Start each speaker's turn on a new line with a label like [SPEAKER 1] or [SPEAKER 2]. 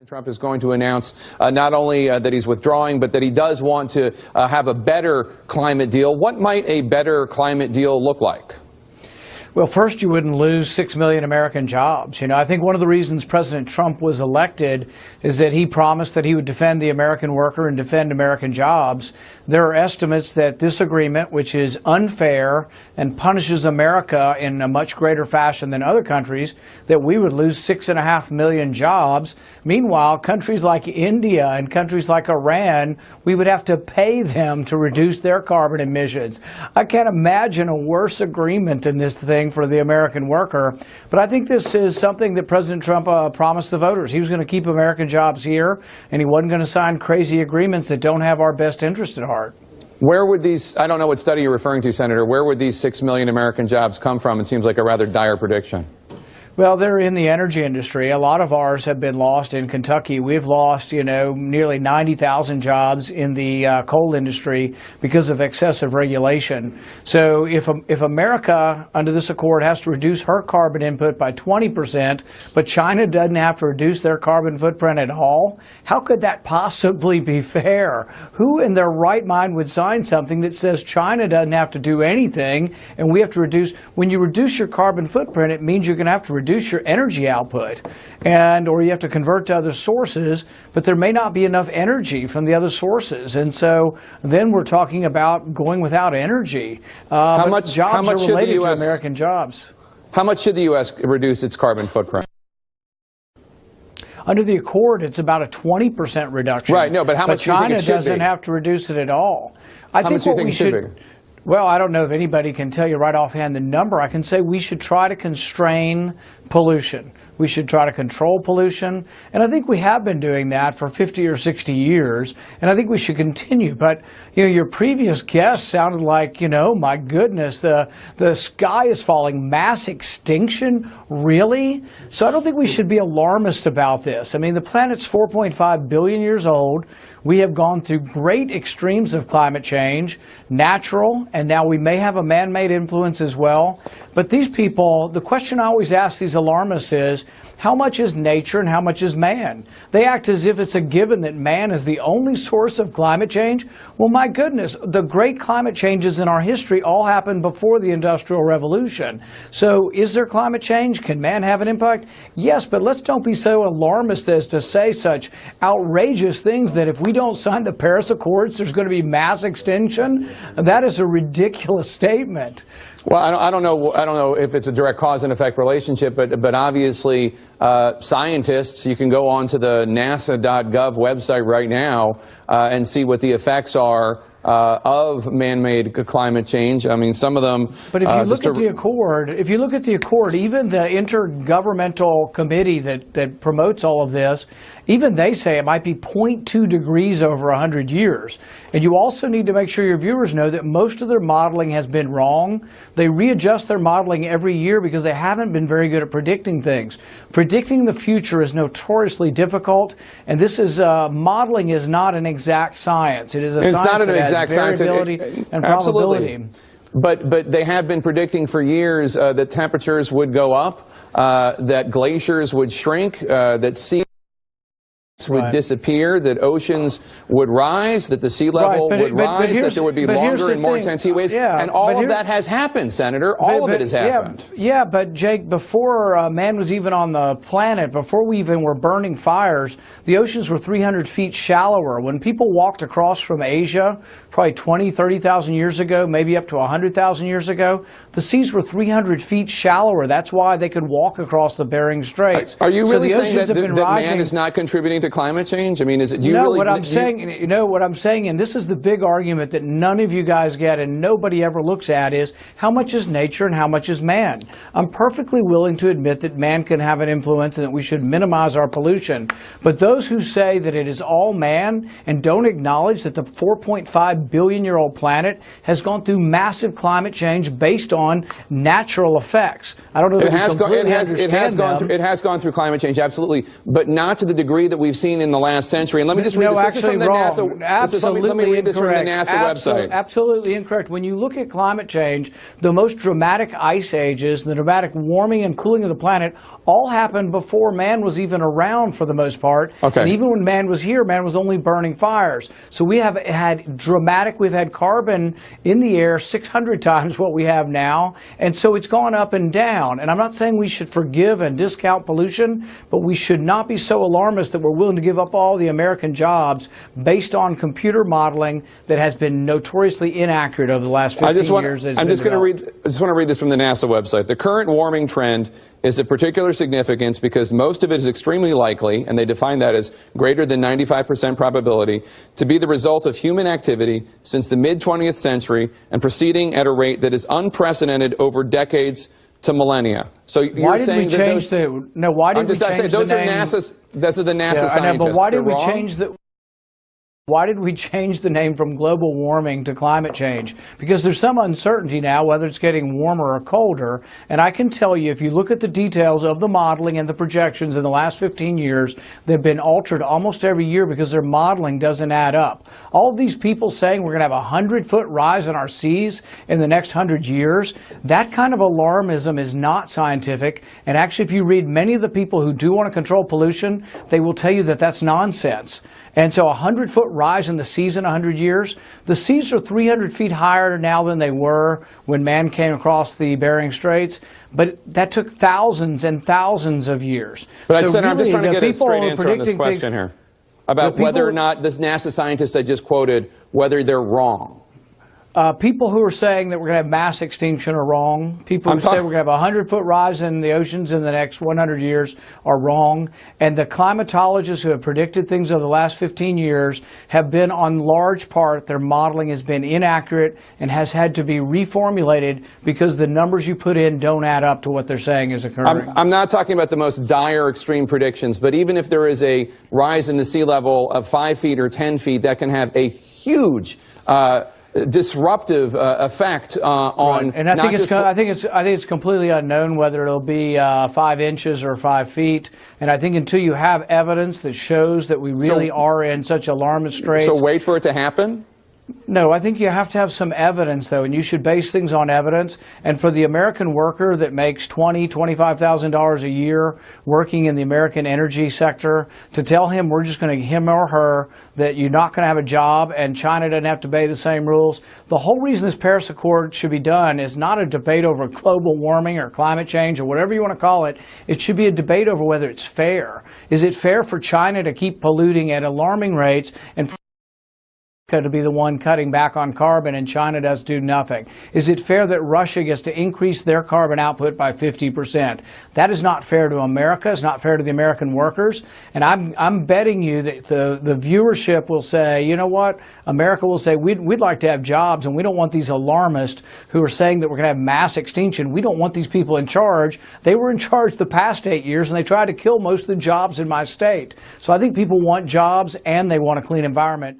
[SPEAKER 1] Trump is going to announce not only that he's withdrawing, but that he does want to have a better climate deal. What might a better climate deal look like?
[SPEAKER 2] Well, first, you wouldn't lose 6 million American jobs. You know, I think one of the reasons President Trump was elected is that he promised that he would defend the American worker and defend American jobs. There are estimates that this agreement, which is unfair and punishes America in a much greater fashion than other countries, that we would lose 6.5 million jobs. Meanwhile, countries like India and countries like Iran, we would have to pay them to reduce their carbon emissions. I can't imagine a worse agreement than this thing for the American worker. But I think this is something that President Trump promised the voters. He was going to keep American jobs here, and he wasn't going to sign crazy agreements that don't have our best interest at heart.
[SPEAKER 1] Where would these, I don't know what study you're referring to, Senator, where would these 6 million American jobs come from? It seems like a rather dire prediction.
[SPEAKER 2] Well, they're in the energy industry. A lot of ours have been lost in Kentucky. We've lost, nearly 90,000 jobs in the coal industry because of excessive regulation. So if America, under this accord, has to reduce her carbon input by 20%, but China doesn't have to reduce their carbon footprint at all, how could that possibly be fair? Who in their right mind would sign something that says China doesn't have to do anything and we have to reduce? When you reduce your carbon footprint, it means you're going to have to reduce your energy output, or you have to convert to other sources, but there may not be enough energy from the other sources, and so then we're talking about going without energy. How much jobs are related to American jobs?
[SPEAKER 1] How much should the U.S. reduce its carbon footprint?
[SPEAKER 2] Under the accord, it's about a 20% reduction.
[SPEAKER 1] Right, no, but how much do you think it should be?
[SPEAKER 2] China doesn't have to reduce it at all.
[SPEAKER 1] How much do you think it should be?
[SPEAKER 2] Well, I don't know if anybody can tell you right offhand the number. I can say we should try to constrain pollution. We should try to control pollution. And I think we have been doing that for 50 or 60 years. And I think we should continue. But, your previous guest sounded like, my goodness, the sky is falling. Mass extinction? Really? So I don't think we should be alarmist about this. I mean, the planet's 4.5 billion years old. We have gone through great extremes of climate change, natural, and now we may have a man-made influence as well. But these people, the question I always ask these alarmists is, how much is nature and how much is man? They act as if it's a given that man is the only source of climate change. Well, my goodness, the great climate changes in our history all happened before the Industrial Revolution. So is there climate change? Can man have an impact? Yes, but let's don't be so alarmist as to say such outrageous things that if we don't sign the Paris Accords, there's going to be mass extinction. That is a ridiculous statement.
[SPEAKER 1] Well, I don't know if it's a direct cause and effect relationship, but obviously scientists, you can go on to the nasa.gov website right now and see what the effects are of man-made climate change. I mean, some of them.
[SPEAKER 2] But if you look at the accord, even the intergovernmental committee that promotes all of this, even they say it might be 0.2 degrees over 100 years. And you also need to make sure your viewers know that most of their modeling has been wrong. They readjust their modeling every year because they haven't been very good at predicting things. Predicting the future is notoriously difficult, and this is modeling is not an exact science. It is a science that has variability and probability.
[SPEAKER 1] But they have been predicting for years that temperatures would go up, that glaciers would shrink, that sea would disappear, that oceans would rise, that the sea level would rise, that there would be longer and more intense heat waves. And all of that has happened, Senator. All of it has happened.
[SPEAKER 2] Yeah, but Jake, before man was even on the planet, before we even were burning fires, the oceans were 300 feet shallower. When people walked across from Asia, probably 20, 30,000 years ago, maybe up to 100,000 years ago, the seas were 300 feet shallower. That's why they could walk across the Bering Straits.
[SPEAKER 1] Are you really saying that man is not contributing to climate change? I mean, is it? Do you really?
[SPEAKER 2] What I'm saying, what I'm saying, and this is the big argument that none of you guys get and nobody ever looks at, is how much is nature and how much is man? I'm perfectly willing to admit that man can have an influence and that we should minimize our pollution. But those who say that it is all man and don't acknowledge that the 4.5 billion-year-old planet has gone through massive climate change based on natural effects. I don't know. It has gone through climate change, absolutely, but not to the degree that we've seen
[SPEAKER 1] seen in the last century. And let me just read
[SPEAKER 2] no,
[SPEAKER 1] this.
[SPEAKER 2] actually
[SPEAKER 1] This is from the
[SPEAKER 2] wrong.
[SPEAKER 1] NASA.
[SPEAKER 2] Absolutely
[SPEAKER 1] let me read this
[SPEAKER 2] incorrect.
[SPEAKER 1] from the NASA website.
[SPEAKER 2] Absolutely incorrect. When you look at climate change, the most dramatic ice ages, the dramatic warming and cooling of the planet all happened before man was even around for the most part.
[SPEAKER 1] Okay.
[SPEAKER 2] And even when man was here, man was only burning fires. So we've had carbon in the air 600 times what we have now. And so it's gone up and down. And I'm not saying we should forgive and discount pollution, but we should not be so alarmist that we're willing to give up all the American jobs based on computer modeling that has been notoriously inaccurate over the last 15 years.
[SPEAKER 1] I just want to read this from the NASA website. The current warming trend is of particular significance because most of it is extremely likely, and they define that as greater than 95% probability, to be the result of human activity since the mid-20th century and proceeding at a rate that is unprecedented over decades to millennia. So
[SPEAKER 2] why did we change the? No, why did we change the name?
[SPEAKER 1] Those are the NASA scientists.
[SPEAKER 2] I know, but why did we
[SPEAKER 1] wrong?
[SPEAKER 2] change the? Why did we change the name from global warming to climate change? Because there's some uncertainty now whether it's getting warmer or colder. And I can tell you, if you look at the details of the modeling and the projections in the last 15 years, they've been altered almost every year because their modeling doesn't add up. All of these people saying we're going to have a 100-foot rise in our seas in the next 100 years, that kind of alarmism is not scientific. And actually, if you read many of the people who do want to control pollution, they will tell you that that's nonsense. And so a 100-foot rise in the seas in 100 years, the seas are 300 feet higher now than they were when man came across the Bering Straits, but that took thousands and thousands of years.
[SPEAKER 1] But
[SPEAKER 2] so
[SPEAKER 1] Senator,
[SPEAKER 2] really,
[SPEAKER 1] I'm just trying to get a straight answer on this
[SPEAKER 2] predicting
[SPEAKER 1] question here about whether or not this NASA scientist I just quoted, whether they're wrong.
[SPEAKER 2] People who are saying that we're going to have mass extinction are wrong. People who say we're going to have a 100-foot rise in the oceans in the next 100 years are wrong. And the climatologists who have predicted things over the last 15 years have been, on large part, their modeling has been inaccurate and has had to be reformulated because the numbers you put in don't add up to what they're saying is occurring.
[SPEAKER 1] I'm not talking about the most dire extreme predictions, but even if there is a rise in the sea level of 5 feet or 10 feet, that can have a huge disruptive effect on.
[SPEAKER 2] And I think it's completely unknown whether it'll be 5 inches or 5 feet. And I think until you have evidence that shows that we really are in such alarmist straits.
[SPEAKER 1] So wait for it to happen?
[SPEAKER 2] No, I think you have to have some evidence, though, and you should base things on evidence. And for the American worker that makes $20,000, $25,000 a year working in the American energy sector, to tell him we're just going to, him or her, that you're not going to have a job and China doesn't have to obey the same rules. The whole reason this Paris Accord should be done is not a debate over global warming or climate change or whatever you want to call it. It should be a debate over whether it's fair. Is it fair for China to keep polluting at alarming rates and to be the one cutting back on carbon and China does do nothing? Is it fair that Russia gets to increase their carbon output by 50%? That is not fair to America. It's not fair to the American workers. And I'm betting you that the viewership will say, you know what? America will say, we'd like to have jobs and we don't want these alarmists who are saying that we're going to have mass extinction. We don't want these people in charge. They were in charge the past 8 years and they tried to kill most of the jobs in my state. So I think people want jobs and they want a clean environment.